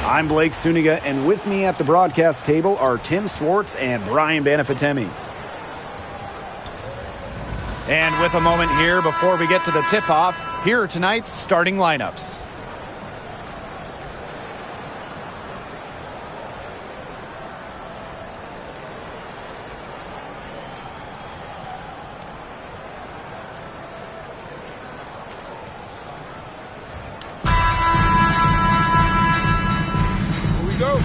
I'm Blake Suniga, and with me at the broadcast table are Tim Swartz and Brian Banafitemi. And with a moment here before we get to the tip-off, here are tonight's starting lineups. Go.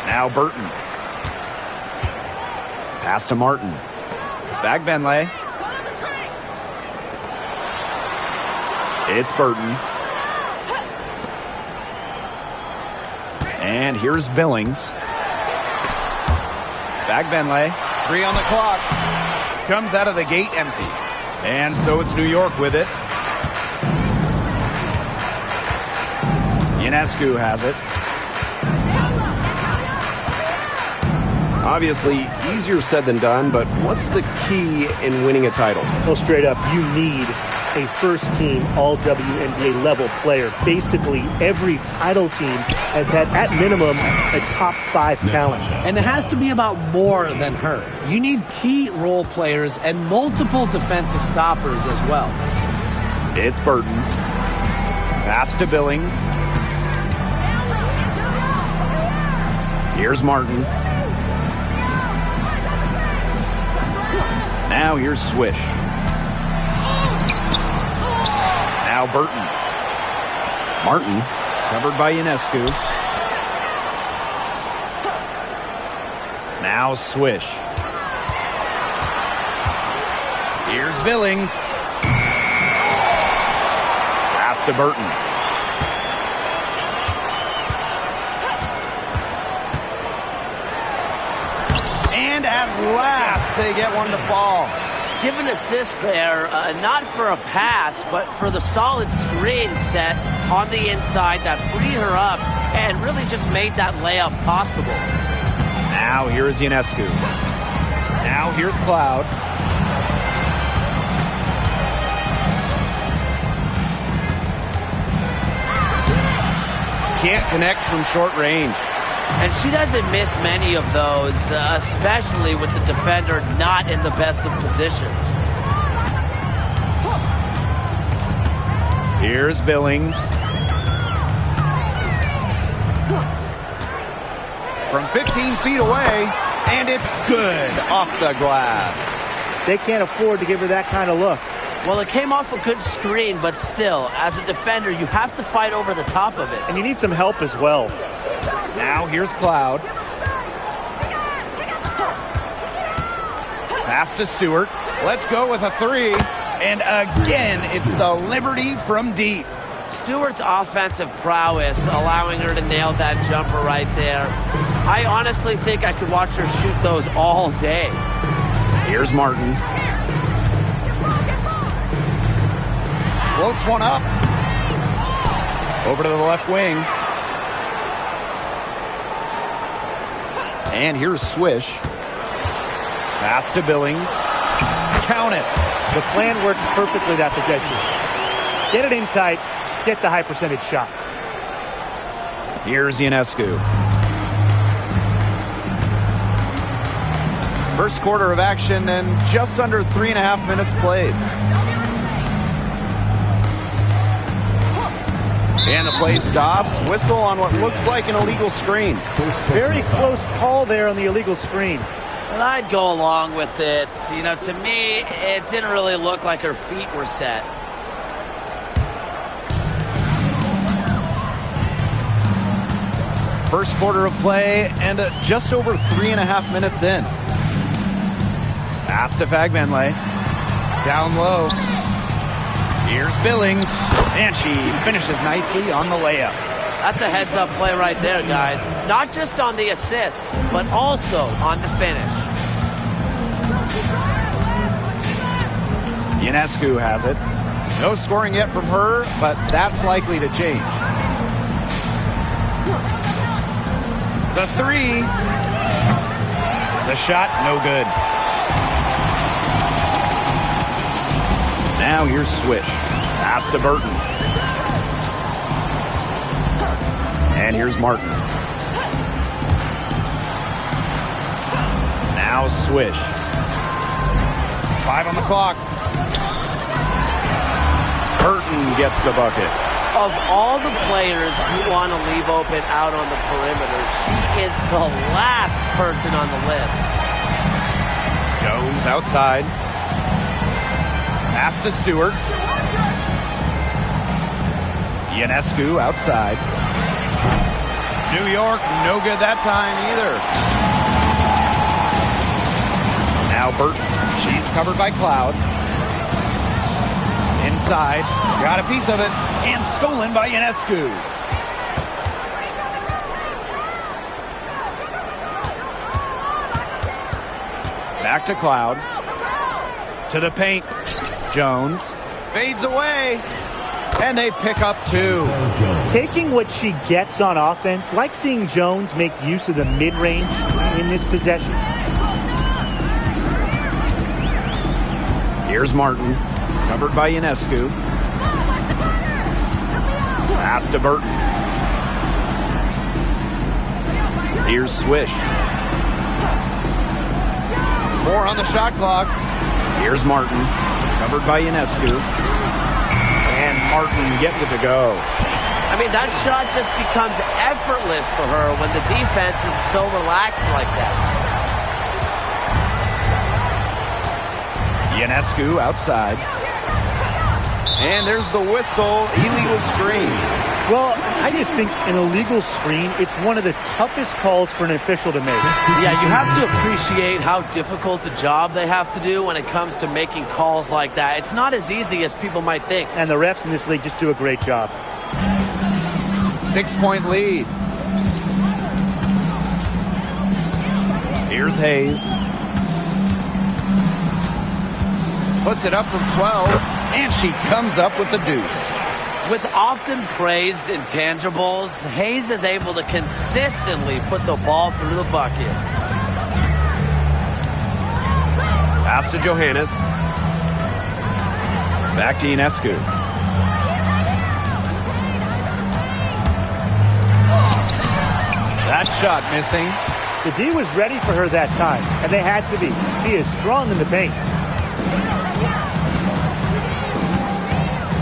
Now Burton. Pass to Martin. Back Benlay. It's Burton. And here's Billings. Back Benlay. 3 on the clock. Comes out of the gate empty. And so it's New York with it. Ionescu has it. Obviously, easier said than done, but what's the key in winning a title? Well, straight up, you need a first-team all-WNBA level player. Basically, every title team has had, at minimum, a top 5 talent. And it has to be about more than her. You need key role players and multiple defensive stoppers as well. It's Burton. Pass to Billings. Here's Martin. Now here's Swish. Now Burton. Martin, covered by Ionescu. Now Swish. Here's Billings. Pass to Burton. And at last, they get one to fall. Give an assist there, not for a pass, but for the solid screen set on the inside that freed her up and really just made that layup possible. Now here's Ionescu. Now here's Cloud. Can't connect from short range. And she doesn't miss many of those, especially with the defender not in the best of positions. Here's Billings. From 15 feet away, and it's good off the glass. They can't afford to give her that kind of look. Well, it came off a good screen, but still, as a defender, you have to fight over the top of it. And you need some help as well. Now here's Cloud. Pass to Stewart. Let's go with a 3. And again, it's the Liberty from deep. Stewart's offensive prowess allowing her to nail that jumper right there. I honestly think I could watch her shoot those all day. Here's Martin. Floats one up. Over to the left wing. And here's Swish. Pass to Billings. Count it. The plan worked perfectly that possession. Get it inside. Get the high percentage shot. Here's Ionescu. First quarter of action and just under 3.5 minutes played. And the play stops. Whistle on what looks like an illegal screen. Very close call there on the illegal screen. And I'd go along with it. You know, to me, it didn't really look like her feet were set. First quarter of play and just over 3.5 minutes in. Pass to Fagbenley. Down low. Here's Billings. And she finishes nicely on the layup. That's a heads-up play right there, guys. Not just on the assist, but also on the finish. Ionescu has it. No scoring yet from her, but that's likely to change. The 3. The shot, no good. Now here's Swish. Pass to Burton. And here's Martin. Now Swish. 5 on the clock. Burton gets the bucket. Of all the players you want to leave open out on the perimeter, she is the last person on the list. Jones outside. Pass to Stewart. Ionescu outside. New York, no good that time either. Now Burton. She's covered by Cloud. Inside. Got a piece of it. And stolen by Ionescu. Back to Cloud. To the paint. Jones. Fades away. And they pick up 2. Taking what she gets on offense, like seeing Jones make use of the mid-range in this possession. Here's Martin. Covered by Ionescu. Pass to Burton. Here's Swish. 4 on the shot clock. Here's Martin. Covered by Ionescu. And Martin gets it to go. I mean, that shot just becomes effortless for her when the defense is so relaxed like that. Ionescu outside. And there's the whistle. Illegal screen. Well, I just think an illegal screen, it's one of the toughest calls for an official to make. Yeah, you have to appreciate how difficult a job they have to do when it comes to making calls like that. It's not as easy as people might think. And the refs in this league just do a great job. 6-point lead. Here's Hayes. Puts it up from 12. And she comes up with the deuce. With often praised intangibles, Hayes is able to consistently put the ball through the bucket. Pass to Johannes. Back to Ionescu. That shot missing. The D was ready for her that time, and they had to be. She is strong in the paint.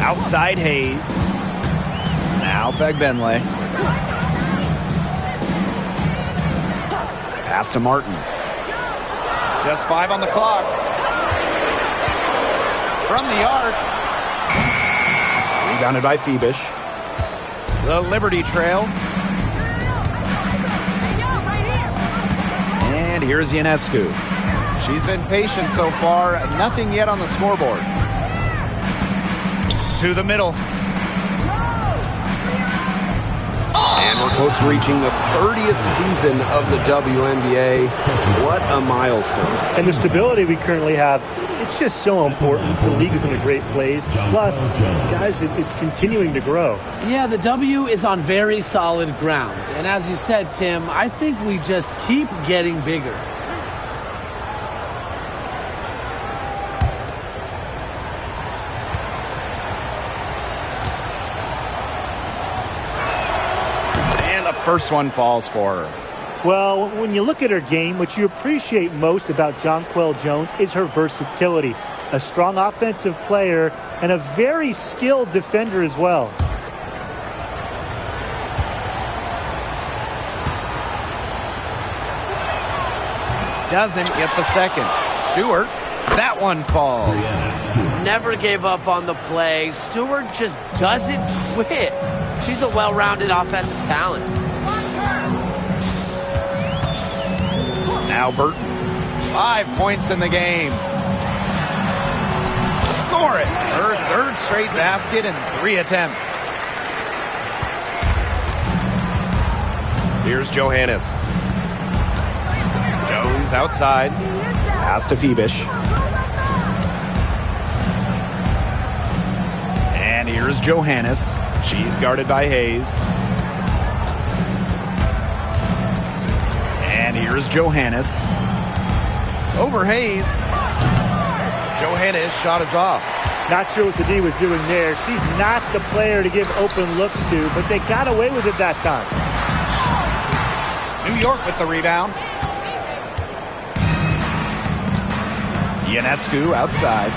Outside Hayes. Now Fagbenle. Pass to Martin. Just 5 on the clock. From the arc. Rebounded by Phoebish. The Liberty Trail. And here's Ionescu. She's been patient so far. Nothing yet on the scoreboard. To the middle. And we're close to reaching the 30th season of the WNBA. What a milestone. And the stability we currently have, it's just so important. The league is in a great place. Plus, guys, it's continuing to grow. Yeah, the W is on very solid ground. And as you said, Tim, I think we just keep getting bigger. First one falls for her. Well, when you look at her game, what you appreciate most about Jonquel Jones is her versatility. A strong offensive player and a very skilled defender as well. Doesn't get the second. Stewart, that one falls. Never gave up on the play. Stewart just doesn't quit. She's a well-rounded offensive talent. Now Burton. 5 points in the game. Score it. Her third straight basket in 3 attempts. Here's Johannes. Jones outside. Pass to Phoebish. And here's Johannes. She's guarded by Hayes. And here's Johannes. Over Hayes. Johannes shot is off. Not sure what the D was doing there. She's not the player to give open looks to, but they got away with it that time. New York with the rebound. Ionescu outside.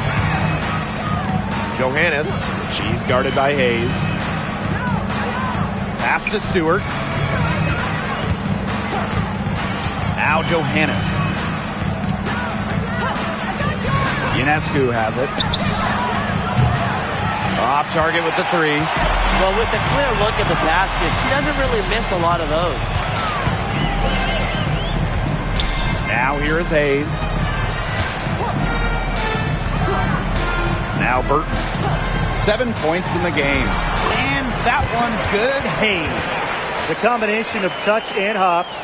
Johannes. She's guarded by Hayes. Pass to Stewart. Now Johannes. Ionescu has it. Off target with the three. Well, with the clear look at the basket, she doesn't really miss a lot of those. Now here is Hayes. Now Burton. 7 points in the game. And that one's good. Hayes. The combination of touch and hops.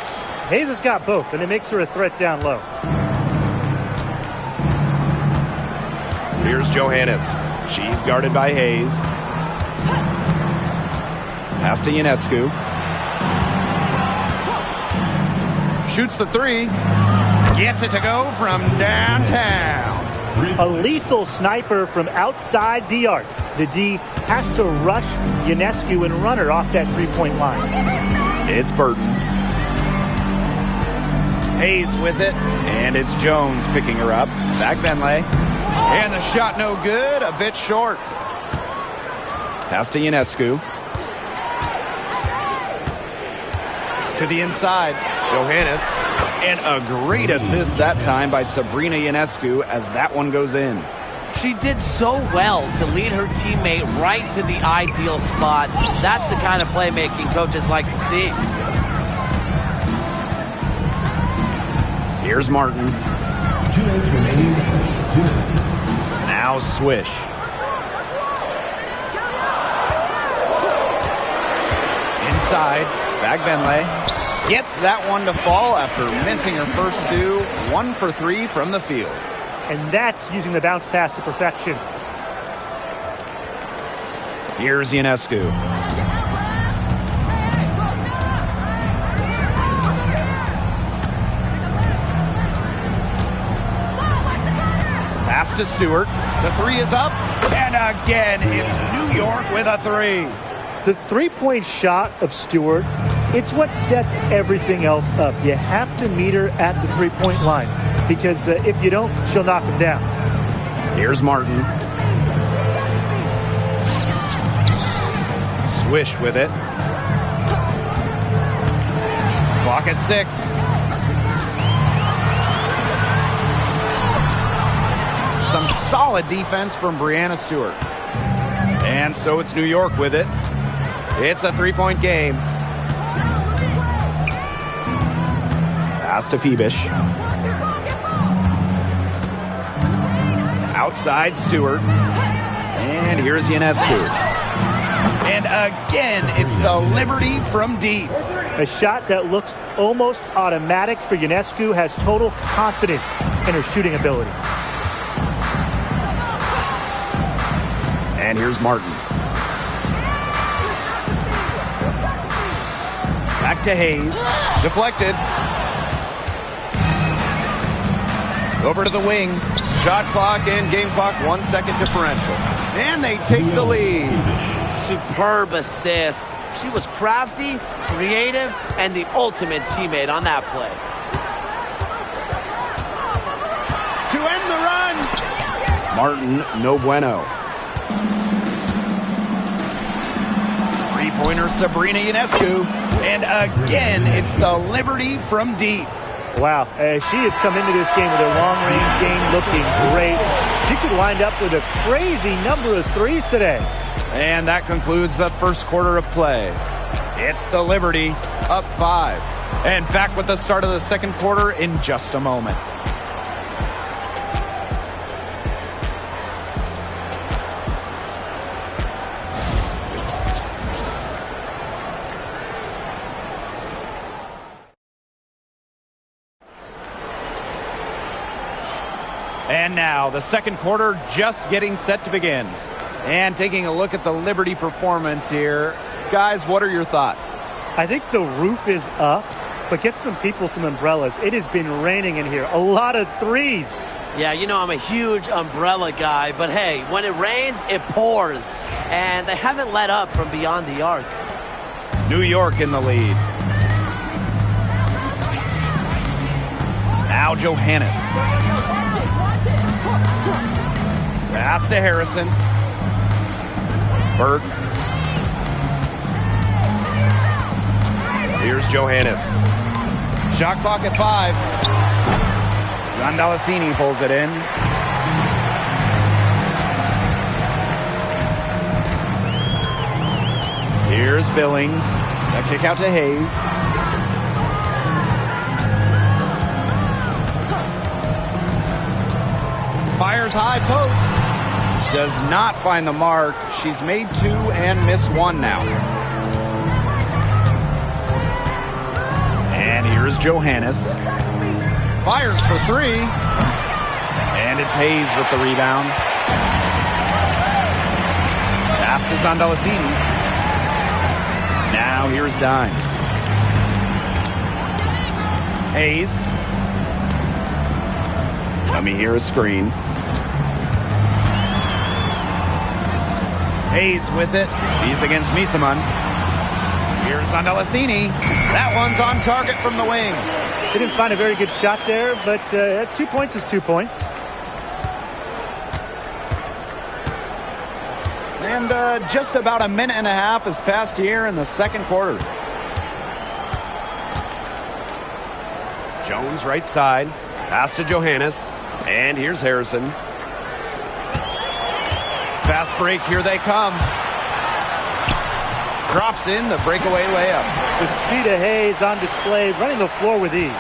Hayes has got both, and it makes her a threat down low. Here's Johannes. She's guarded by Hayes. Pass to Ionescu. Shoots the three. Gets it to go from downtown. A lethal sniper from outside the arc. The D has to rush Ionescu and run her off that three-point line. It's Burton. Hayes with it. And it's Jones picking her up. Back Benley. And the shot no good. A bit short. Pass to Ionescu. To the inside. Johannes. And a great assist that time by Sabrina Ionescu as that one goes in. She did so well to lead her teammate right to the ideal spot. That's the kind of playmaking coaches like to see. Here's Martin. 2 minutes remaining. 2 minutes. Now Swish. Inside. Back Benley. Gets that one to fall after missing her first two. 1 for 3 from the field. And that's using the bounce pass to perfection. Here's Ionescu. Pass to Stewart. The three is up. And again, it's New York with a three. The three-point shot of Stewart, it's what sets everything else up. You have to meet her at the three-point line because if you don't, she'll knock him down. Here's Martin. Swish with it. Clock at 6. Some solid defense from Brianna Stewart. And so it's New York with it. It's a three-point game. Pass to Phoebish. Outside Stewart. And here's Ionescu. And again, it's the Liberty from deep. A shot that looks almost automatic for Ionescu, has total confidence in her shooting ability. And here's Martin. Back to Hayes. Deflected. Over to the wing. Shot clock and game clock 1 second differential. And they take the lead. Superb assist. She was crafty, creative, and the ultimate teammate on that play. To end the run. Martin, no bueno. Three-pointer Sabrina Ionescu. And again, it's the Liberty from deep. Wow, she has come into this game with her long-range game looking great. She could wind up with a crazy number of threes today. And that concludes the first quarter of play. It's the Liberty up 5. And back with the start of the second quarter in just a moment. And now the second quarter just getting set to begin. And taking a look at the Liberty performance here. Guys, what are your thoughts? I think the roof is up, but get some people some umbrellas. It has been raining in here. A lot of threes. Yeah, you know I'm a huge umbrella guy, but hey, when it rains, it pours. And they haven't let up from beyond the arc. New York in the lead. Now Johannes. Pass to Harrison. Burke. Here's Johannes. Shot clock at 5. Zandalacini pulls it in. Here's Billings. A kick out to Hayes. Fires high post. Does not find the mark. She's made 2 and missed 1 now. And here's Johannes. Fires for 3. And it's Hayes with the rebound. Pass to Zandalacini. Now here's Dimes. Hayes. Let me hear a screen. Hayes with it. He's against Misaman. Here's Zandalacini. That one's on target from the wing. They didn't find a very good shot there, but 2 points is 2 points. And just about a minute and a half has passed here in the second quarter. Jones right side. Pass to Johannes. And here's Harrison. Fast break, here they come. Drops in the breakaway layup. The speed of Hayes on display, running the floor with ease.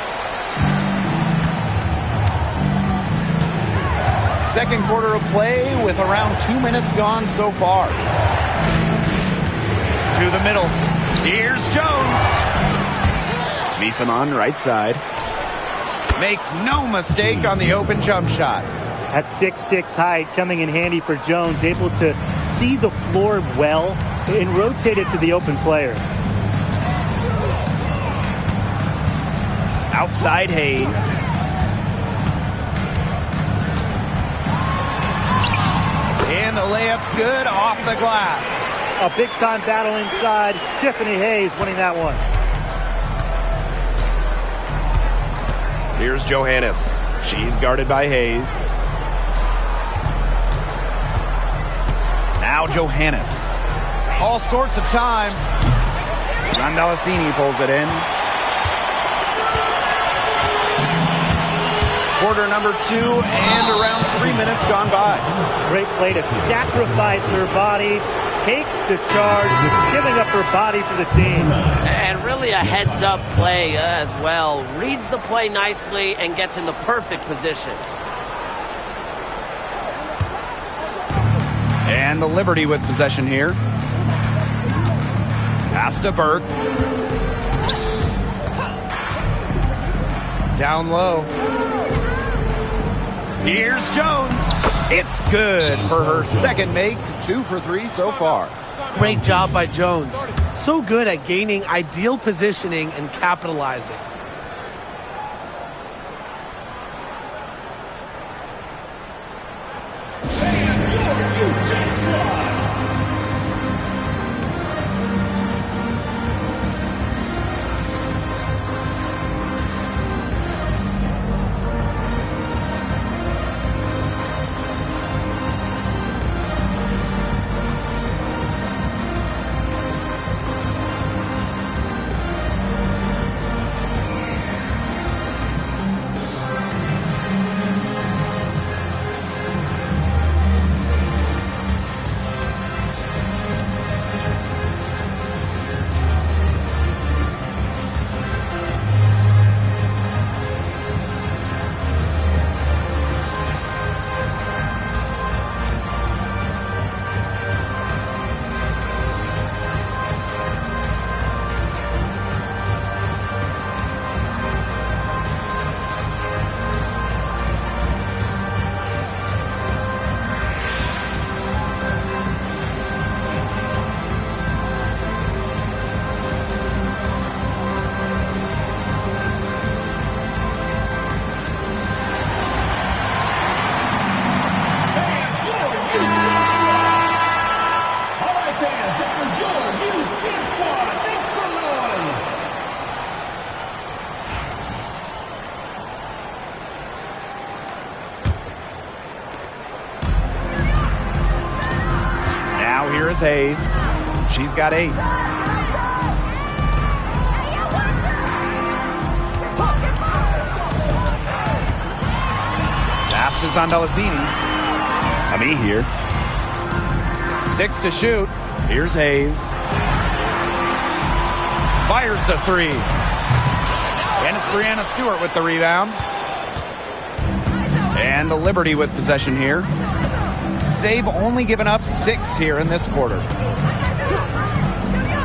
Second quarter of play with around 2 minutes gone so far. To the middle. Here's Jones. Misaman right side. Makes no mistake on the open jump shot. At 6'6" height, coming in handy for Jones, able to see the floor well and rotate it to the open player. Outside Hayes. And the layup's good off the glass. A big-time battle inside. Tiffany Hayes winning that one. Here's Johannes. She's guarded by Hayes. Now Johannes. All sorts of time. Zandalacini pulls it in. Quarter number 2 and around 3 minutes gone by. Great play to sacrifice her body, take the charge, giving up her body for the team. And really a heads-up play as well. Reads the play nicely and gets in the perfect position. And the Liberty with possession here. Pass to Burke. Down low. Here's Jones. It's good for her second make. 2 for 3 so far. Great job by Jones. So good at gaining ideal positioning and capitalizing. here is Hayes. She's got 8. Pass is on Delasini. Ami here. 6 to shoot. Here's Hayes. Fires the 3. And it's Brianna Stewart with the rebound. And the Liberty with possession here. They've only given up 6 here in this quarter.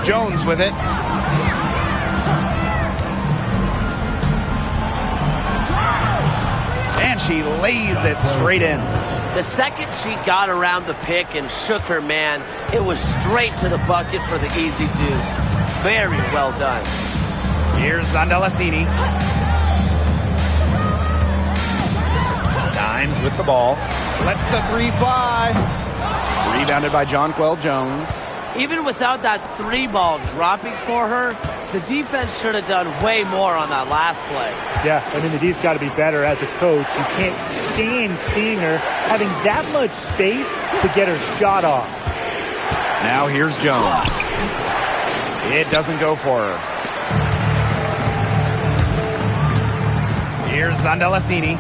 Jones with it. And she lays it straight in. The second she got around the pick and shook her man, it was straight to the bucket for the easy deuce. Very well done. Here's Zondelasini. Dimes with the ball. Lets the 3 fly. Rebounded by Jonquel Jones. Even without that 3 ball dropping for her, the defense should have done way more on that last play. Yeah, I mean, the D's got to be better as a coach. You can't stand seeing her having that much space to get her shot off. Now here's Jones. It doesn't go for her. Here's Zondelasini.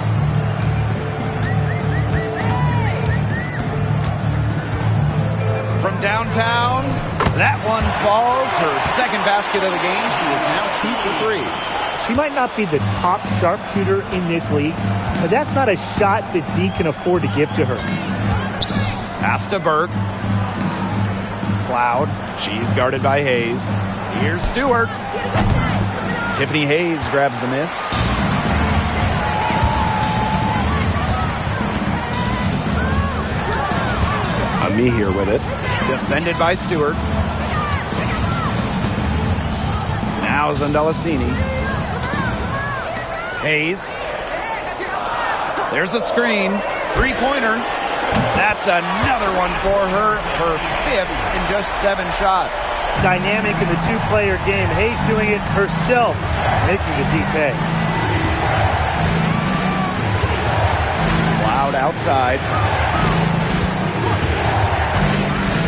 From downtown, that one falls. Her second basket of the game. She is now 2 for 3. She might not be the top sharpshooter in this league, but that's not a shot that D can afford to give to her. Pass to Burke. Cloud. She's guarded by Hayes. Here's Stewart. Tiffany Hayes grabs the miss. Ami here with it. Defended by Stewart. Now Zondelasini. Hayes. There's a screen. 3-pointer. That's another one for her. Her 5th in just 7 shots. Dynamic in the 2-player game. Hayes doing it herself, making the D pay. Cloud outside.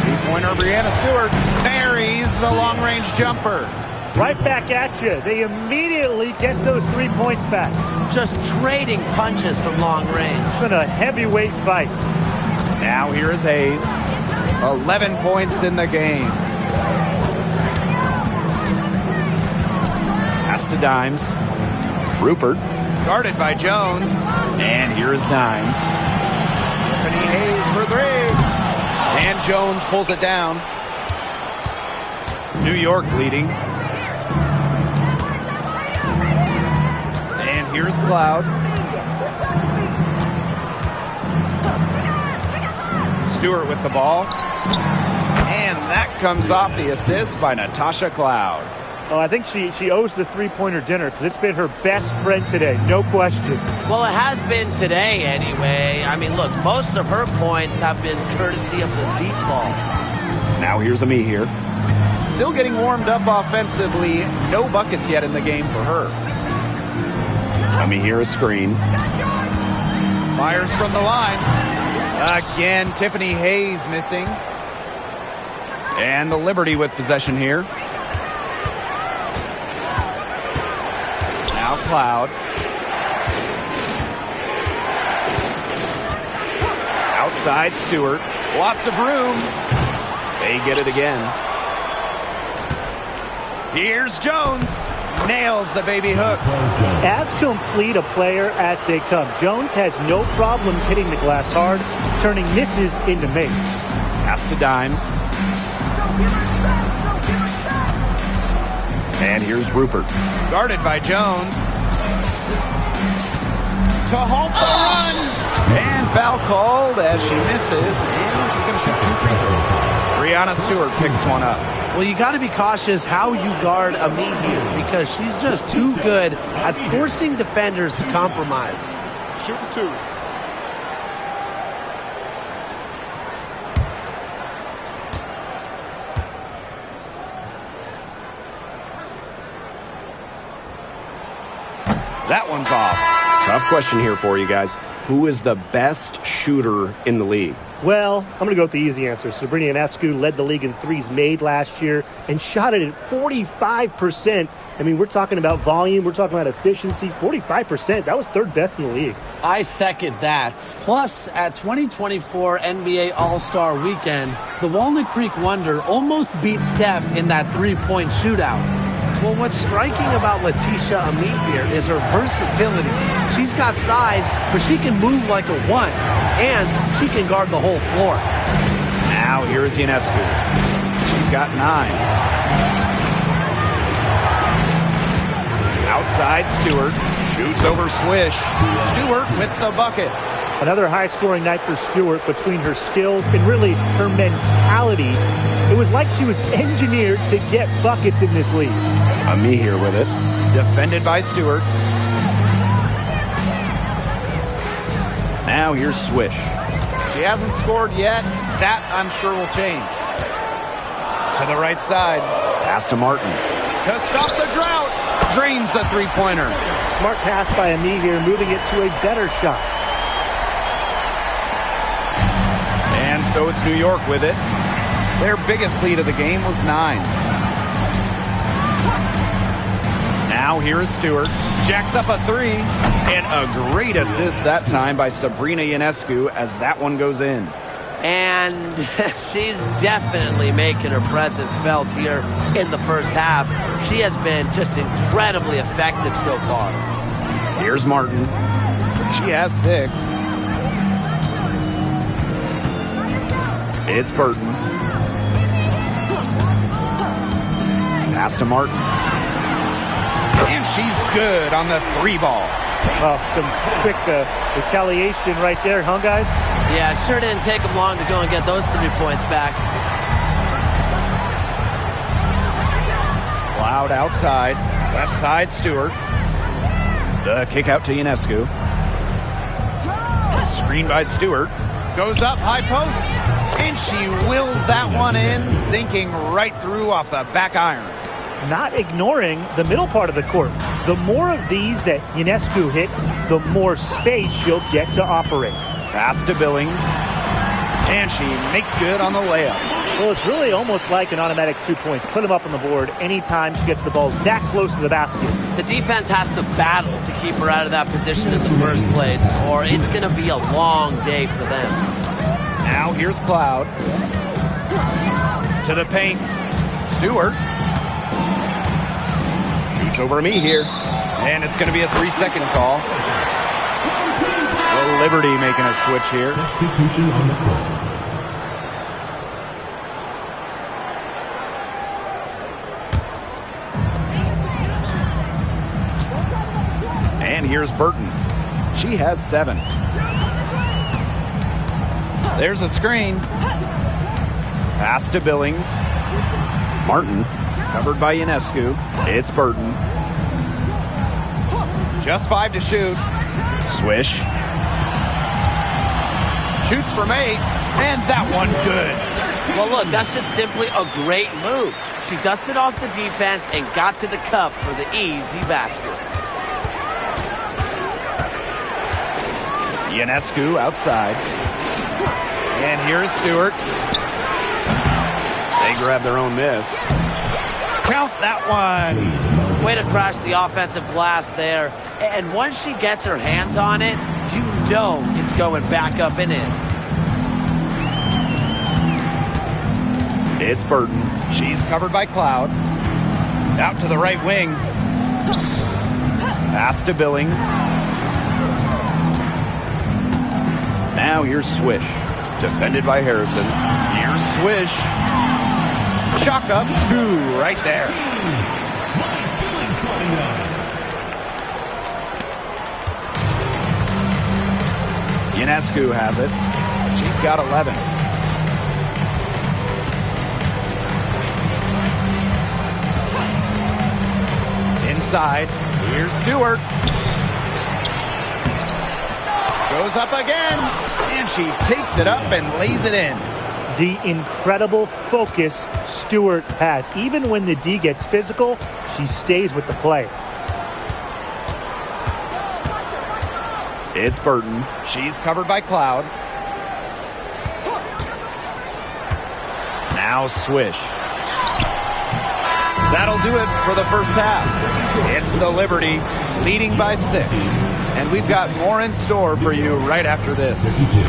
3-pointer, Brianna Stewart buries the long-range jumper. Right back at you. They immediately get those 3 points back. Just trading punches from long range. It's been a heavyweight fight. Now here is Hayes. 11 points in the game. Pass to Dimes. Rupert. Guarded by Jones. And here is Dimes. Tiffany Hayes for 3. And Jones pulls it down. New York leading. And here's Cloud. Stewart with the ball. And that comes off the assist by Natasha Cloud. Oh, I think she owes the 3-pointer dinner because it's been her best friend today, no question. Well, it has been today anyway. I mean, look, most of her points have been courtesy of the deep ball. Now here's Ami here. Still getting warmed up offensively. No buckets yet in the game for her. Ami here, a screen. Fires from the line. Again, Tiffany Hayes missing. And the Liberty with possession here. Now Cloud. Outside Stewart. Lots of room. They get it again. Here's Jones. Nails the baby hook. As complete a player as they come, Jones has no problems hitting the glass hard, turning misses into makes. Pass to Dimes. And here's Rupert. Guarded by Jones. To halt the run. And foul called as she misses. And she's going to shoot 2 free throws. Brianna Stewart picks one up. Well, you got to be cautious how you guard Ami here because she's just too good at forcing defenders to compromise. Shooting 2. That one's off. Tough question here for you guys. Who is the best shooter in the league? Well, I'm going to go with the easy answer. Sabrina Ionescu led the league in threes made last year and shot it at 45%. I mean, we're talking about volume. We're talking about efficiency. 45%. That was third best in the league. I second that. Plus, at 2024 NBA All-Star Weekend, the Walnut Creek Wonder almost beat Steph in that three-point shootout. Well, what's striking about Letitia Amit here is her versatility. She's got size, but she can move like a one, and she can guard the whole floor. Now here's Ionescu. She's got 9. Outside, Stewart shoots over Swish. Stewart with the bucket. Another high-scoring night for Stewart between her skills and really her mentality. It was like she was engineered to get buckets in this league. Ami here with it. Defended by Stewart. Now here's Swish. She hasn't scored yet. That, I'm sure, will change. To the right side. Pass to Martin. To stop the drought. Drains the three-pointer. Smart pass by Ami here, moving it to a better shot. And so it's New York with it. Their biggest lead of the game was 9. Now here is Stewart. Jacks up a 3. And a great assist that time by Sabrina Ionescu as that one goes in. And she's definitely making her presence felt here in the first half. She has been just incredibly effective so far. Here's Martin. She has 6. It's Burton. Pass to Martin. And she's good on the 3 ball. Well, some quick retaliation right there, huh, guys? Yeah, sure didn't take them long to go and get those 3 points back. Loud outside. Left side, Stewart. The kick out to Ionescu. Screen by Stewart. Goes up, high post. And she wills that one in, sinking right through off the back iron. Not ignoring the middle part of the court. The more of these that Ionescu hits, the more space she'll get to operate. Pass to Billings. And she makes good on the layup. Well, it's really almost like an automatic 2 points. Put them up on the board anytime she gets the ball that close to the basket. The defense has to battle to keep her out of that position in the first place, or it's going to be a long day for them. Now here's Cloud. To the paint. Stewart. Shoots over me here. And it's going to be a 3-second call. Well, Liberty making a switch here. Substitution on the court. And here's Burton. She has 7. There's a screen. Pass to Billings. Martin, covered by Ionescu. It's Burton. Just 5 to shoot. Swish. Shoots from 8. And that one good. Well, look, that's just simply a great move. She dusted off the defense and got to the cup for the easy basket. Ionescu outside. And here's Stewart. They grab their own miss. Count that one. Way to crash the offensive glass there. And once she gets her hands on it, you know it's going back up and in. It's Burton. She's covered by Cloud. Out to the right wing. Pass to Billings. Now here's Swish. Defended by Harrison. Here's Swish. Chalk up 2 right there. Ionescu has it. She's got 11. Inside. Here's Stewart. Goes up again. And she takes it up and lays it in. The incredible focus Stewart has. Even when the D gets physical, she stays with the play. It's Burton. She's covered by Cloud. Now Swish. That'll do it for the first half. It's the Liberty leading by 6. And we've got more in store for you right after this. 52.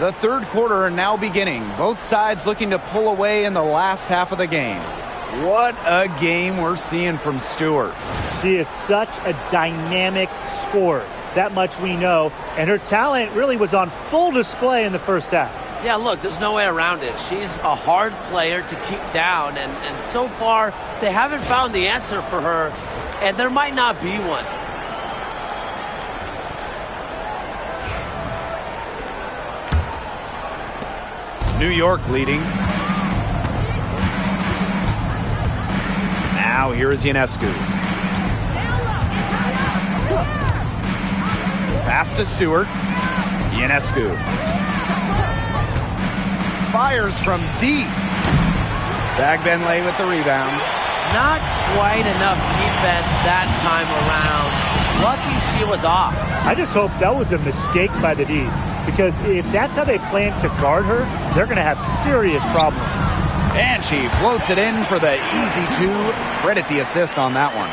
The third quarter now beginning. Both sides looking to pull away in the last half of the game. What a game we're seeing from Stewart. She is such a dynamic scorer. That much we know. And her talent really was on full display in the first half. Yeah, look, there's no way around it. She's a hard player to keep down, and so far they haven't found the answer for her, and there might not be one. New York leading. Now here is Ionescu. Pass to Stewart. Ionescu. Fires from deep. Bagbenlay with the rebound. Not quite enough defense that time around. Lucky she was off. I just hope that was a mistake by the D, because if that's how they plan to guard her, they're going to have serious problems. And she floats it in for the easy 2. Credit the assist on that one.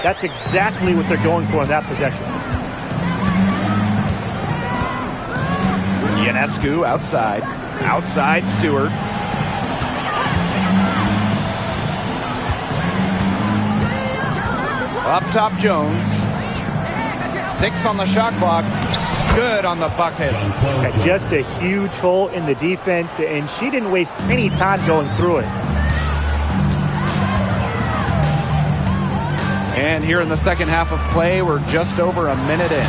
That's exactly what they're going for in that possession. Ionescu outside. Outside Stewart. Up top Jones. 6 on the shot clock. Good on the bucket. Just a huge hole in the defense, and she didn't waste any time going through it. And here in the second half of play, we're just over a minute in.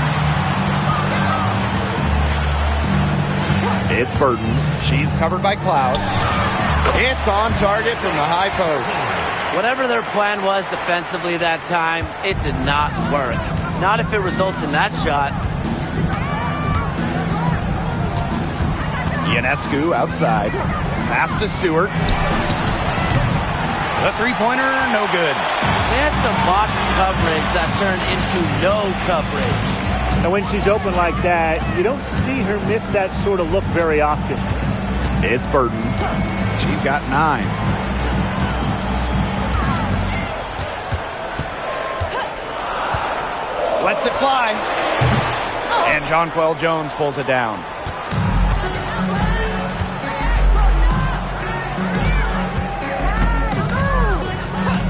It's Burton. She's covered by Cloud. It's on target from the high post. Whatever their plan was defensively that time, it did not work. Not if it results in that shot. Ionescu outside. Pass to Stewart. The three-pointer, no good. They had some box coverage that turned into no coverage. And when she's open like that, you don't see her miss that sort of look very often. It's Burton. She's got 9. Lets it fly. And Jonquel Jones pulls it down.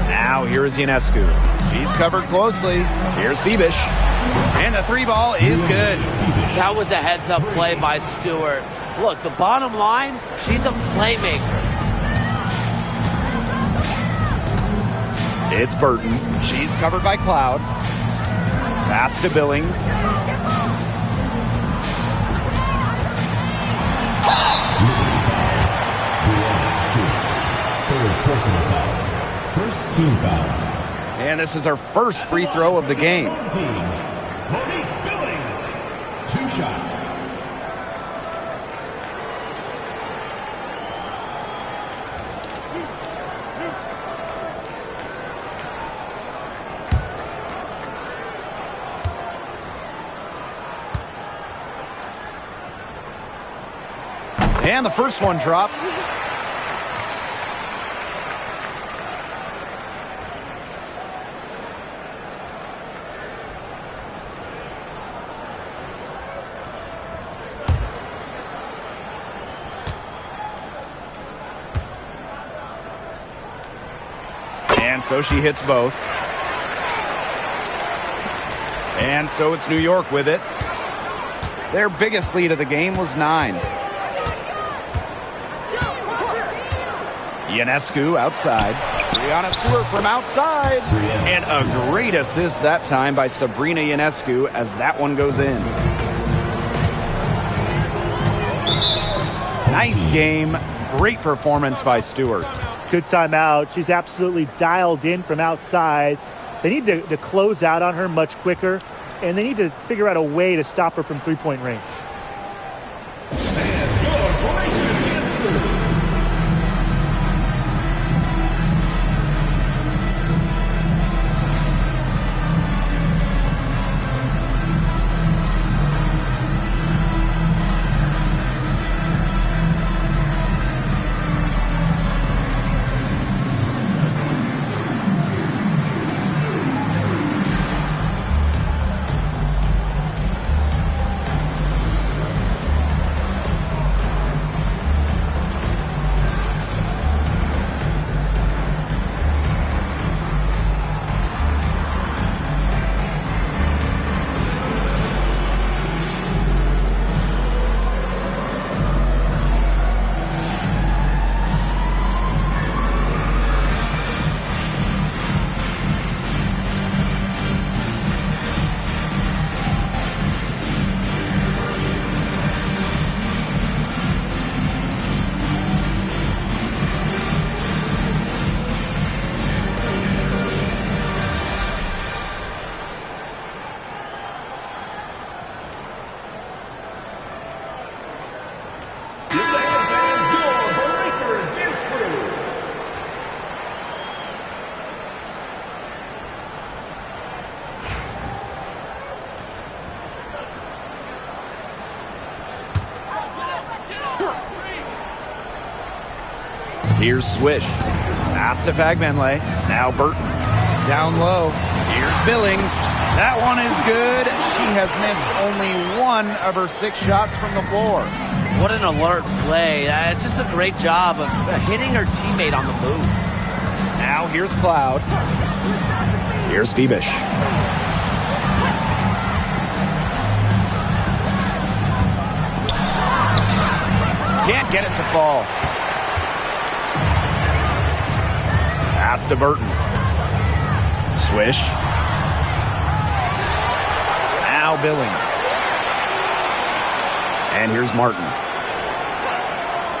Now here is Ionescu. She's covered closely. Here's Phoebish. And the 3 ball is good. That was a heads-up play by Stewart. Look, the bottom line, she's a playmaker. It's Burton. She's covered by Cloud. Pass to Billings. First team foul. And this is our first free throw of the game. Monique Billings. 2 shots. And the first one drops. And so she hits both. And so it's New York with it. Their biggest lead of the game was 9. Ionescu outside. Brianna Stewart from outside. And a great assist that time by Sabrina Ionescu as that one goes in. Nice game. Great performance by Stewart. Good timeout. She's absolutely dialed in from outside. They need to close out on her much quicker, and they need to figure out a way to stop her from three-point range. Here's Swish. Pass to Fagbenle. Now Burton. Down low. Here's Billings. That one is good. She has missed only 1 of her 6 shots from the floor. What an alert play. Just a great job of hitting her teammate on the move. Now here's Cloud. Here's Phoebish. Can't get it to fall. Pass to Burton. Swish. Now Billings. And here's Martin.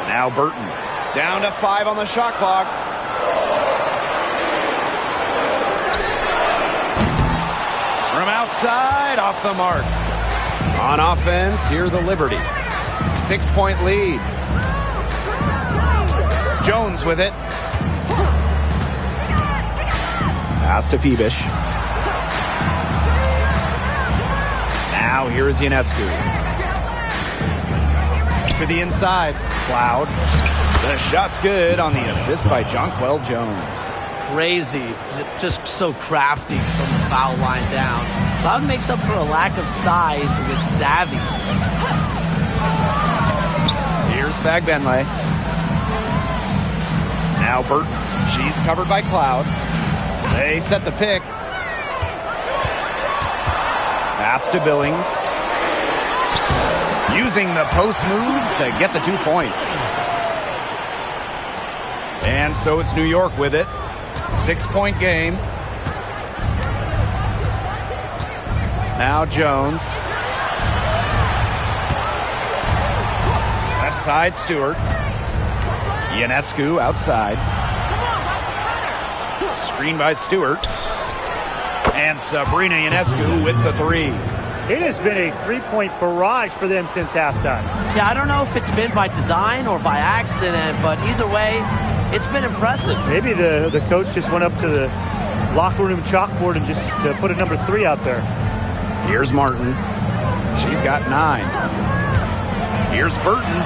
Now Burton. Down to 5 on the shot clock. From outside, off the mark. On offense, here the Liberty. 6-point lead. Jones with it. Pass to Phoebish. Now here is Ionescu. To the inside. Cloud. The shot's good on the assist by Jonquel Jones. Crazy. Just so crafty from the foul line down. Cloud makes up for a lack of size with savvy. Here's Fagbenle. Now Burton. She's covered by Cloud. They set the pick. Pass to Billings. Using the post moves to get the 2 points. And so it's New York with it. 6-point game. Now Jones. Left side, Stewart. Ionescu outside. Screen by Stewart. And Sabrina Ionescu with the 3. It has been a three-point barrage for them since halftime. Yeah, I don't know if it's been by design or by accident, but either way, it's been impressive. Maybe the coach just went up to the locker room chalkboard and just put a number 3 out there. Here's Martin. She's got 9. Here's Burton.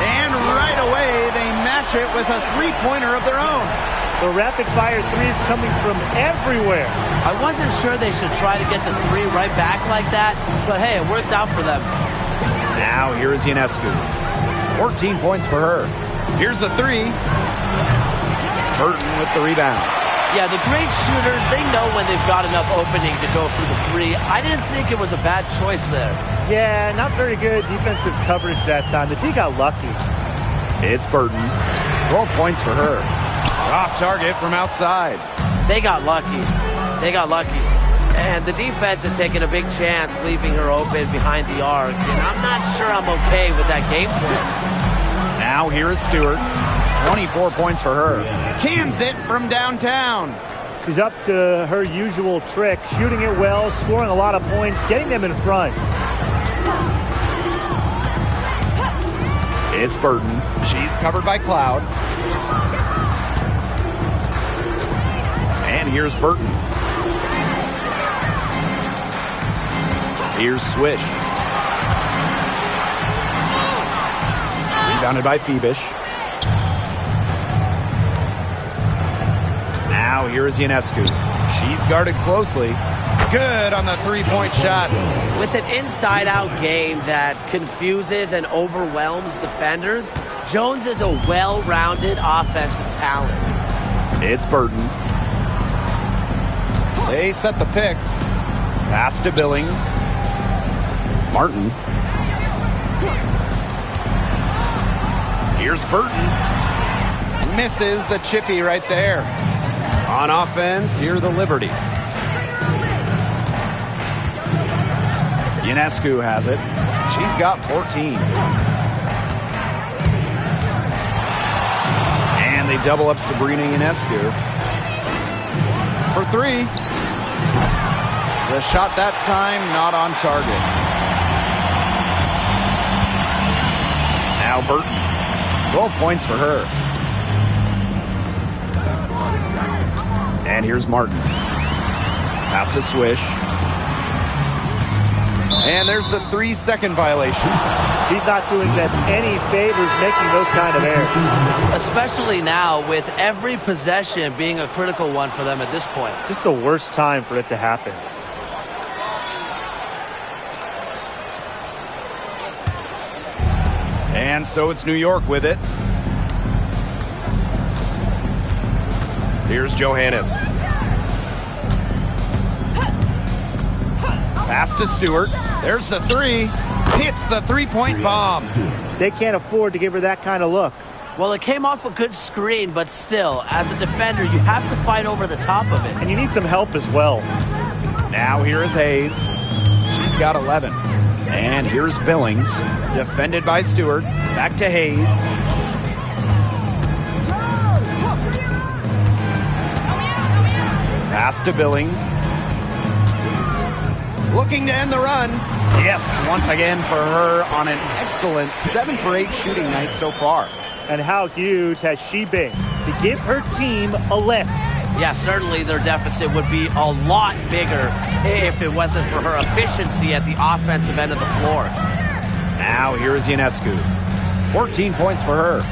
And right away, they match it with a 3-pointer of their own. The rapid-fire 3 is coming from everywhere. I wasn't sure they should try to get the 3 right back like that, but hey, it worked out for them. Now here is Ionescu. 14 points for her. Here's the 3. Burton with the rebound. Yeah, the great shooters, they know when they've got enough opening to go for the three. I didn't think it was a bad choice there. Yeah, not very good defensive coverage that time. The D got lucky. It's Burton. 12 points for her. Off target from outside. They got lucky. They got lucky. And the defense is taking a big chance, leaving her open behind the arc. And I'm not sure I'm okay with that game plan. Now here is Stewart. 24 points for her. Cans it from downtown. She's up to her usual trick, shooting it well, scoring a lot of points, getting them in front. It's Burton. She's covered by Cloud. And here's Burton. Here's Swish. Rebounded by Phoebish. Now here is Ionescu. She's guarded closely. Good on the three-point shot. With an inside-out game that confuses and overwhelms defenders, Jones is a well-rounded offensive talent. It's Burton. They set the pick. Pass to Billings. Martin. Here's Burton. Misses the chippy right there. On offense, here the Liberty. Ionescu has it. She's got 14. And they double up Sabrina Ionescu. For three. The shot that time not on target. Now Burton. 12 points for her. And here's Martin. Pass to Swish. And there's the 3-second violation. He's not doing them any favors making those kind of errors. Especially now with every possession being a critical one for them at this point. Just the worst time for it to happen. And so it's New York with it. Here's Johannes. Pass to Stewart. There's the three. Hits the three-point bomb. They can't afford to give her that kind of look. Well, it came off a good screen, but still, as a defender, you have to fight over the top of it. And you need some help as well. Now here is Hayes. She's got 11. And here's Billings. Defended by Stewart. Back to Hayes. Pass to Billings. Looking to end the run. Yes, once again for her on an excellent 7 for 8 shooting night so far. And how huge has she been to give her team a lift? Yeah, certainly their deficit would be a lot bigger if it wasn't for her efficiency at the offensive end of the floor. Now here is Ionescu. 14 points for her.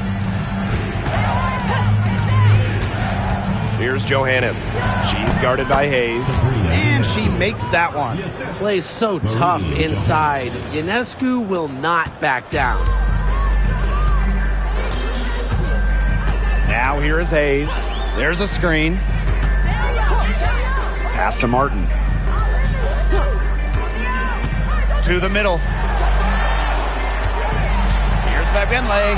Here's Johannes. She's guarded by Hayes. And she makes that one. Plays so tough inside. Ionescu will not back down. Now here is Hayes. There's a screen. Pass to Martin. To the middle. Here's Fagenle.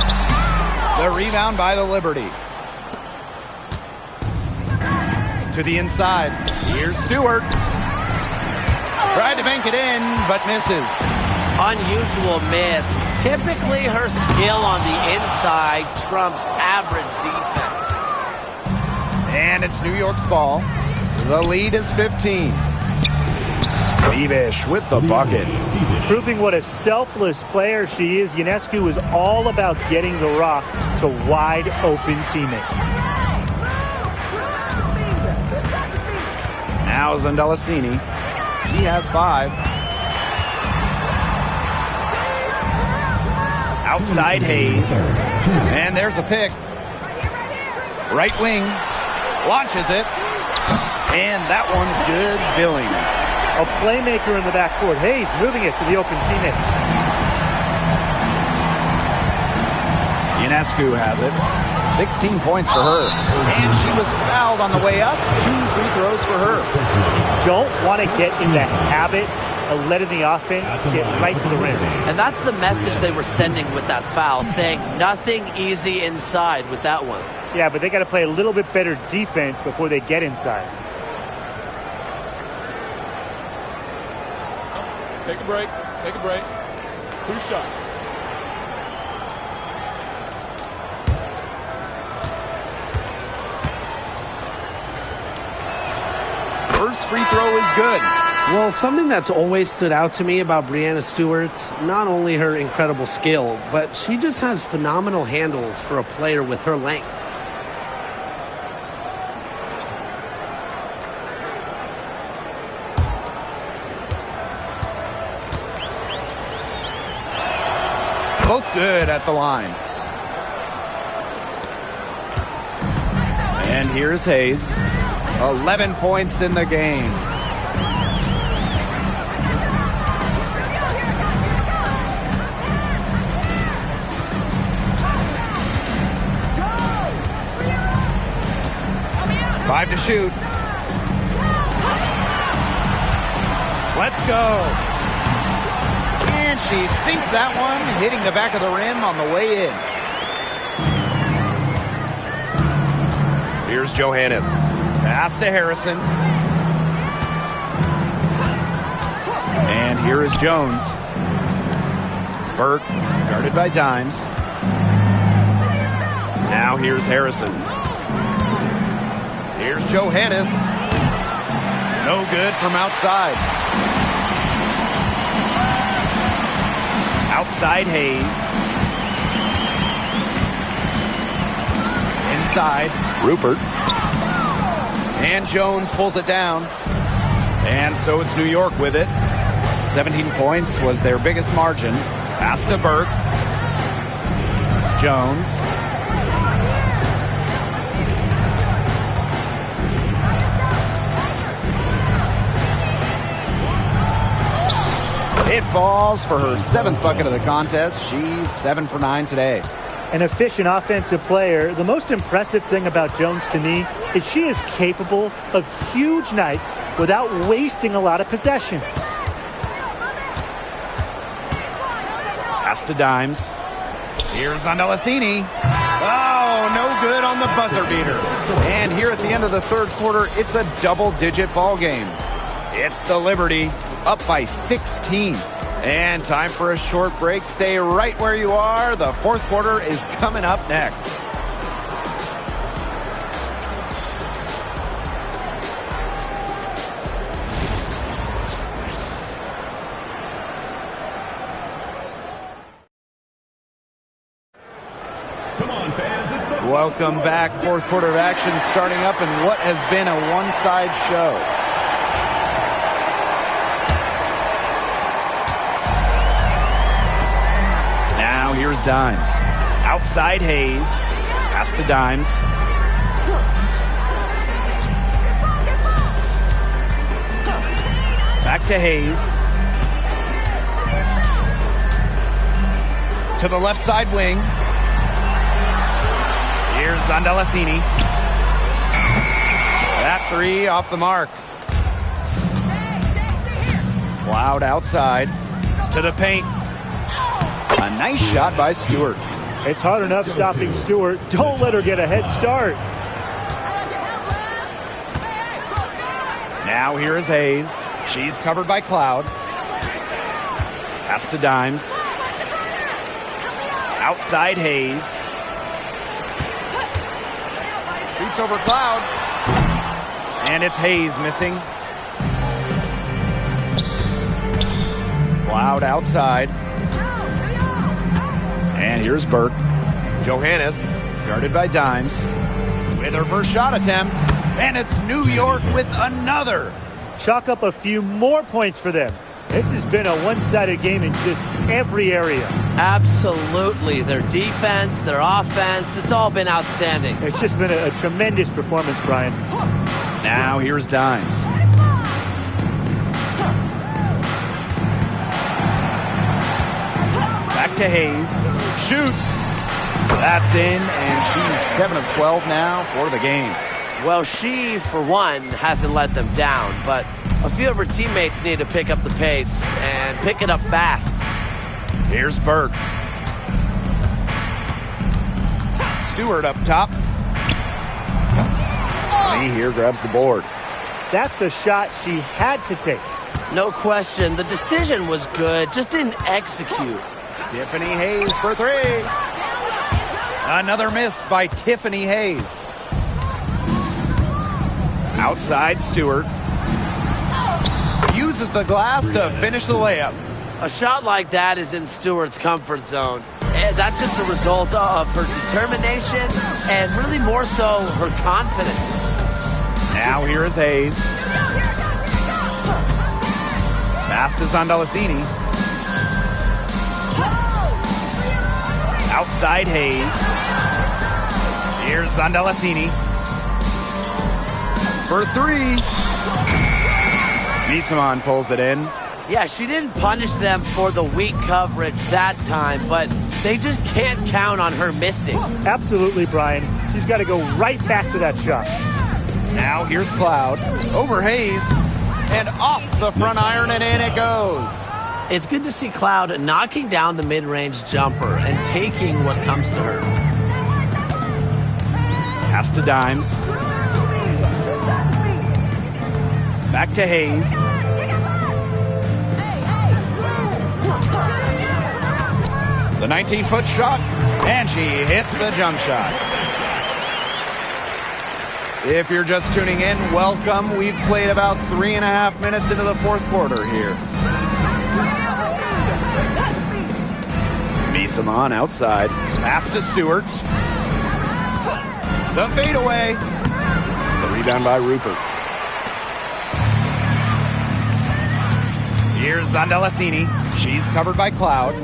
The rebound by the Liberty. To the inside. Here's Stewart. Tried to bank it in, but misses. Unusual miss. Typically her skill on the inside trumps average defense. And it's New York's ball. The lead is 15. Phoebish with the bucket. Proving what a selfless player she is, Ionescu is all about getting the rock to wide open teammates. Now Zondelicini. He has 5. Outside Hayes. And there's a pick. Right wing. Launches it. And that one's good. Billings. A playmaker in the backcourt. Hayes moving it to the open teammate. Ionescu has it. 16 points for her. And she was fouled on the way up. 2 free throws for her. Don't want to get in the habit of letting the offense get right to the rim. And that's the message they were sending with that foul, saying nothing easy inside with that one. Yeah, but they got to play a little bit better defense before they get inside. Take a break. Take a break. 2 shots. First free throw is good. Well, something that's always stood out to me about Breanna Stewart, not only her incredible skill, but she just has phenomenal handles for a player with her length. Both good at the line. And here's Hayes. 11 points in the game. Five to shoot. Let's go. And she sinks that one, hitting the back of the rim on the way in. Here's Johannes. Pass to Harrison. And here is Jones. Burke, guarded by Dimes. Now here's Harrison. Here's Johannes. No good from outside. Outside Hayes. Inside Rupert. And Jones pulls it down. And so it's New York with it. 17 points was their biggest margin. Pass to Burke. Jones. It falls for her 7th bucket of the contest. She's 7 for 9 today. An efficient offensive player. The most impressive thing about Jones to me is she is capable of huge nights without wasting a lot of possessions. Pass to Dimes. Here's Andalassini. Oh, no good on the buzzer beater. And here at the end of the third quarter, it's a double-digit ball game. It's the Liberty, up by 16. And time for a short break. Stay right where you are. The fourth quarter is coming up next. Come on, fans. It's the Welcome back. Fourth quarter of action starting up in what has been a one-side show. Now here's Dimes. Outside Hayes. Pass to Dimes. Back to Hayes. To the left side wing. Here's Andalassini. That three off the mark. Loud outside. To the paint. A nice shot by Stewart. It's hard enough stopping Stewart. Don't let her get a head start. Now here is Hayes. She's covered by Cloud. Pass to Dimes. Outside Hayes. Shoots over Cloud. And it's Hayes missing. Cloud outside. And here's Burke. Johannes, guarded by Dimes, with her first shot attempt. And it's New York with another. Chalk up a few more points for them. This has been a one-sided game in just every area. Absolutely. Their defense, their offense, it's all been outstanding. It's just been a tremendous performance, Brian. Now here's Dimes. Back to Hayes. Shoots. That's in, and she's 7 of 12 now for the game. Well, she, for one, hasn't let them down, but a few of her teammates need to pick up the pace and pick it up fast. Here's Burke. Stewart up top. Lee here grabs the board. That's the shot she had to take. No question, the decision was good, just didn't execute. Tiffany Hayes for 3. Another miss by Tiffany Hayes. Outside Stewart. Uses the glass to finish the layup. A shot like that is in Stewart's comfort zone. And that's just a result of her determination and really more so her confidence. Now here is Hayes. Pass to Zondalacini. Outside Hayes. Here's Zondalacini. For 3. Misamon pulls it in. Yeah, she didn't punish them for the weak coverage that time, but they just can't count on her missing. Absolutely, Brian. She's got to go right back to that shot. Now here's Cloud. Over Hayes. And off the front iron, and in it goes. It's good to see Cloud knocking down the mid-range jumper and taking what comes to her. Pass to Dimes. Back to Hayes. The 19-foot shot, and she hits the jump shot. If you're just tuning in, welcome. We've played about 3.5 minutes into the fourth quarter here. Misamon outside. Pass to Stewart. The fadeaway. The rebound by Rupert. Here's Zondalacini. She's covered by Cloud.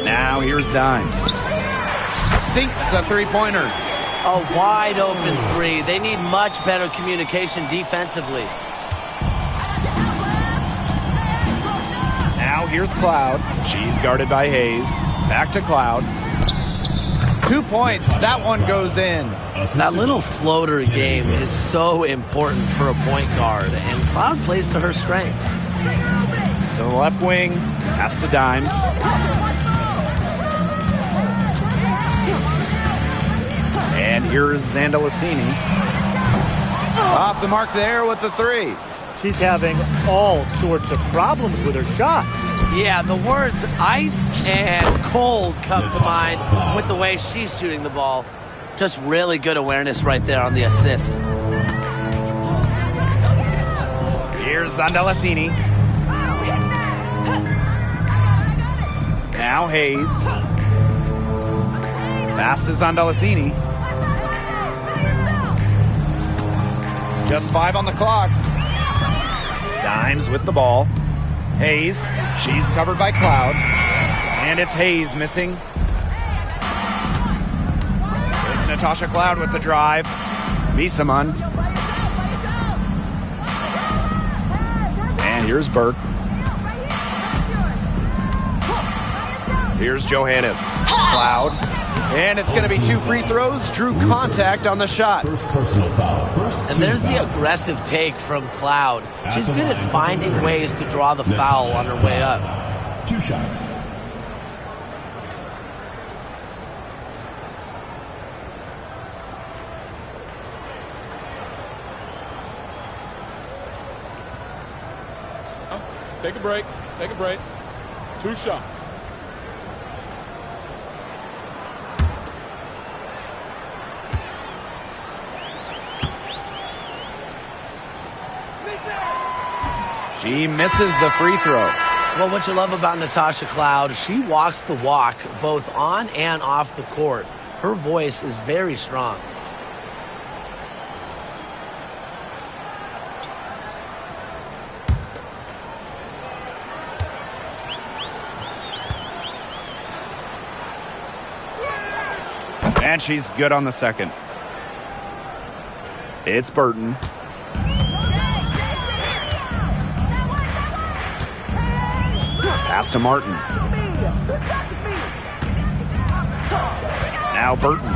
Now here's Dimes. Sinks the three-pointer. A wide open 3. They need much better communication defensively. Now here's Cloud. She's guarded by Hayes. Back to Cloud. 2 points. That one goes in. That little floater game is so important for a point guard, and Cloud plays to her strengths. To the left wing. Pass to Dimes. And here's Zondalacini. Off the mark there with the 3. She's having all sorts of problems with her shots. Yeah, the words ice and cold come to mind with the way she's shooting the ball. Just really good awareness right there on the assist. Here's Zondalacini. Now Hayes. Pass to Zondalacini. Just 5 on the clock. Dimes with the ball. Hayes. She's covered by Cloud. And it's Hayes missing. It's Natasha Cloud with the drive. Misamon. And here's Burke. Here's Johannes. Cloud. And it's going to be 2 free throws. Drew contact on the shot. And there's the aggressive take from Cloud. She's good at finding ways to draw the foul on her way up. 2 shots. Take a break. Take a break. 2 shots. She misses the free throw. Well, what you love about Natasha Cloud, she walks the walk both on and off the court. Her voice is very strong. And she's good on the second. It's Burton. Pass to Martin. Now Burton.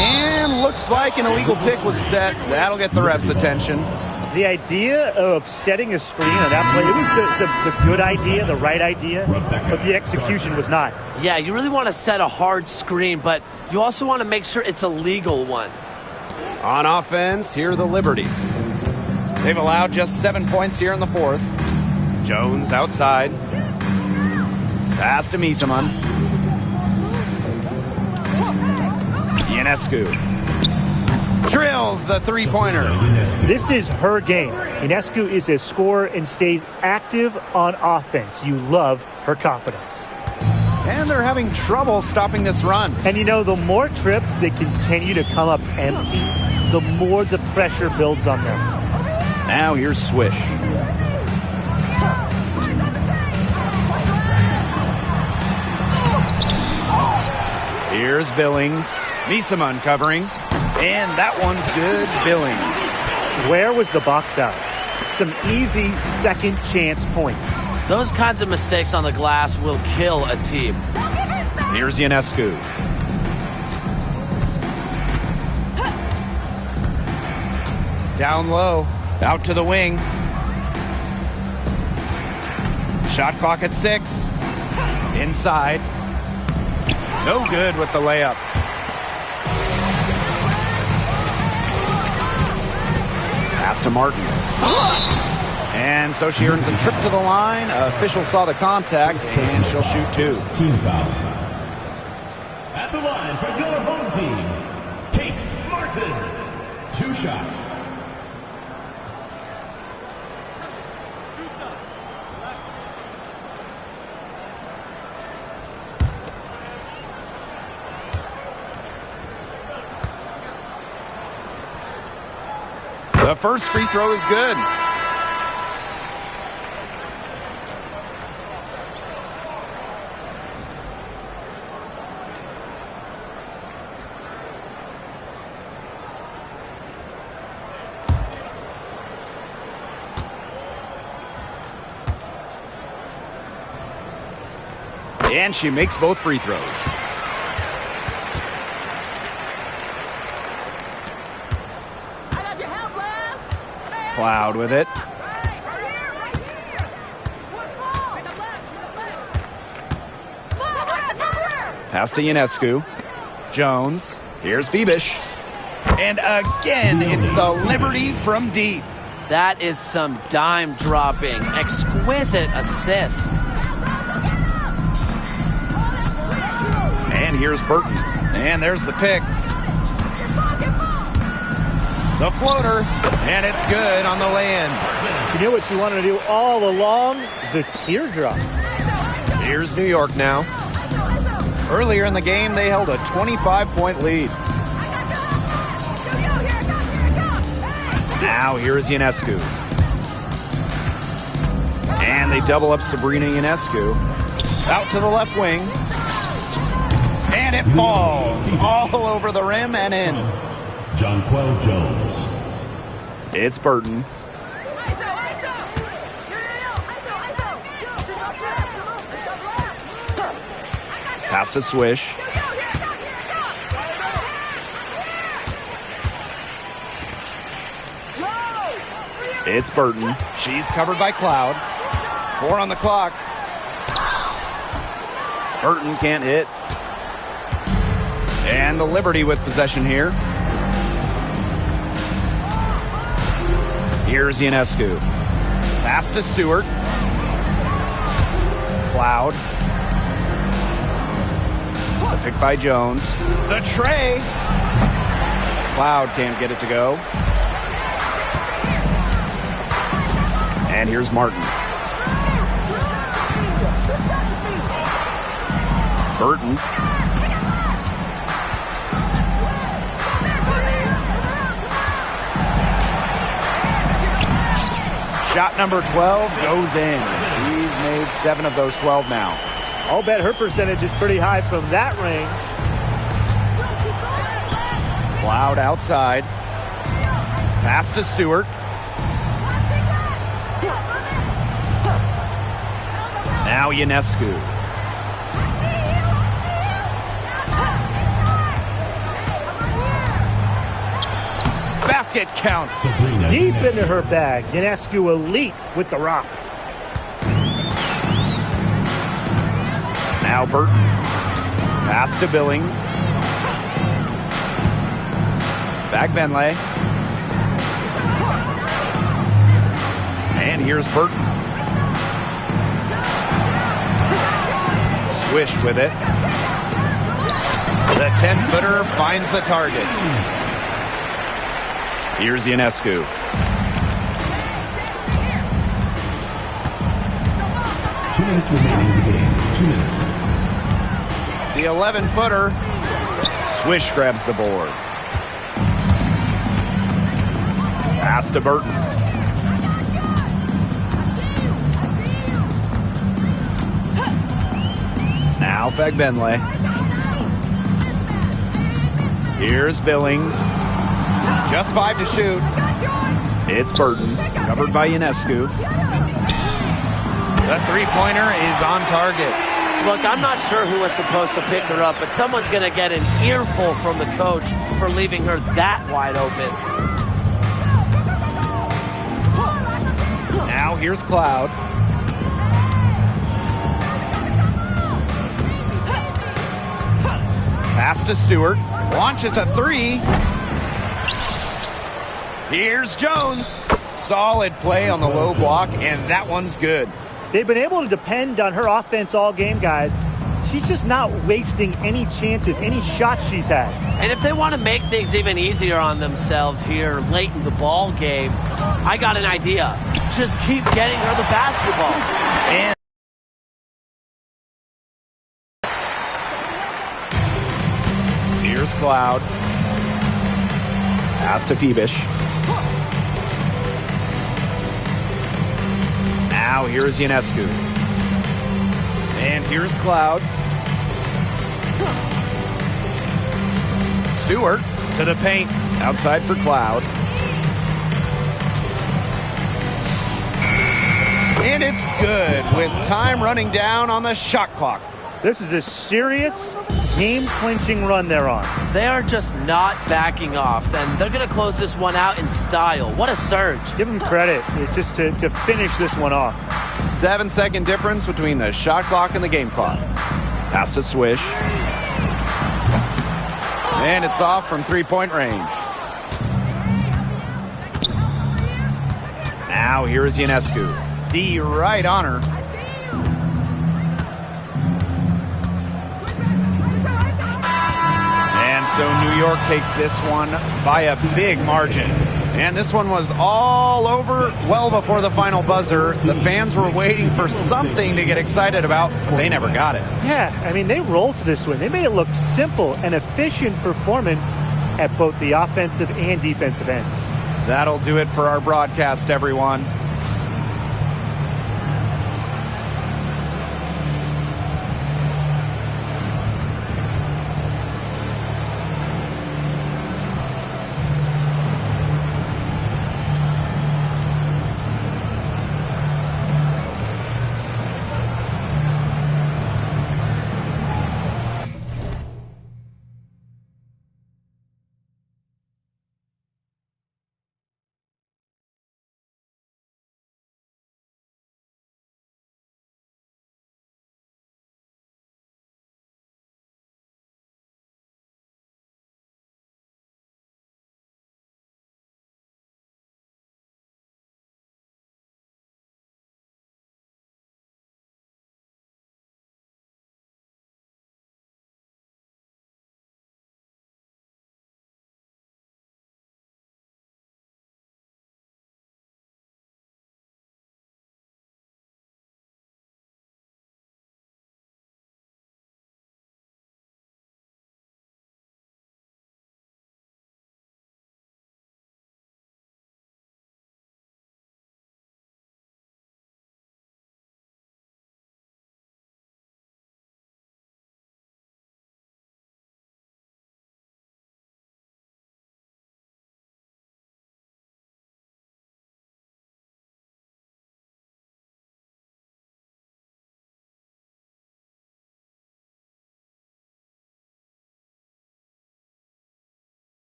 And looks like an illegal pick was set. That'll get the ref's attention. The idea of setting a screen on that play, it was the good idea, the right idea, but the execution was not. Yeah, you really want to set a hard screen, but you also want to make sure it's a legal one. On offense, here are the Liberty. They've allowed just 7 points here in the fourth. Jones outside. Pass to Misaman. Ionescu drills the three-pointer. This is her game. Ionescu is a scorer and stays active on offense. You love her confidence. And they're having trouble stopping this run. And you know, the more trips they continue to come up empty, the more the pressure builds on them. Now here's Swish. Here's Billings. Misaman covering. And that one's good. Billings. Where was the box out? Some easy second chance points. Those kinds of mistakes on the glass will kill a team. Here's Ionescu. Down low. Out to the wing. Shot clock at 6. Inside. No good with the layup. Pass to Martin. And so she earns a trip to the line. Official saw the contact, and she'll shoot 2. Team foul. At the line for your home team, Kate Martin. 2 shots. The first free throw is good. And she makes both free throws. Cloud with it. Pass to Ionescu. Jones. Here's Phoebish. And again, it's the Liberty from deep. That is some dime dropping. Exquisite assist. And here's Burton. And there's the pick. The floater. And it's good on the lay-in. You know what you wanted to do all along? The teardrop. Here's New York now. Earlier in the game, they held a 25-point lead. Now here's Ionescu. And they double up Sabrina Ionescu. Out to the left wing. And it falls all over the rim and in. Jonquel Jones. It's Burton. Pass to Swish. It's Burton. She's covered by Cloud. 4 on the clock. Burton can't hit. And the Liberty with possession here. Here's Ionescu. Pass to Stewart. Cloud. The pick by Jones. The tray. Cloud can't get it to go. And here's Martin. Burton. Shot number 12 goes in. He's made 7 of those 12 now. I'll bet her percentage is pretty high from that range. Cloud outside. Pass to Stewart. Now Ionescu. basket counts. Deep into her bag. Ionescu elite with the rock. Now Burton. Pass to Billings. Back Benley. And here's Burton. Swished with it. The 10-footer finds the target. Here's Ionescu. Two minutes remaining in the game. 2 minutes. The 11-footer. Swish grabs the board. Pass to Burton. Now Fagbenle. Here's Billings. Just 5 to shoot. It's Burton, covered by Ionescu. The three-pointer is on target. Look, I'm not sure who was supposed to pick her up, but someone's going to get an earful from the coach for leaving her that wide open. Now here's Cloud. Pass to Stewart. Launches a three. Here's Jones. Solid play on the low block, and that one's good. They've been able to depend on her offense all game, guys. She's just not wasting any chances, any shots she's had. And if they want to make things even easier on themselves here late in the ball game, I got an idea. Just keep getting her the basketball. And here's Cloud. Pass to Phoebish. Now here's Ionescu. And here's Cloud. Stewart to the paint. Outside for Cloud. And it's good with time running down on the shot clock. This is a serious game-clinching run they're on. They are just not backing off, and they're going to close this one out in style. What a surge. Give them credit just to finish this one off. 7-second difference between the shot clock and the game clock. Pass to Swish. And it's off from three-point range. Now here's Ionescu. D right on her. And so New York takes this one by a big margin. And this one was all over well before the final buzzer. The fans were waiting for something to get excited about. They never got it. Yeah, I mean, they rolled to this one. They made it look simple and efficient performance at both the offensive and defensive ends. That'll do it for our broadcast, everyone.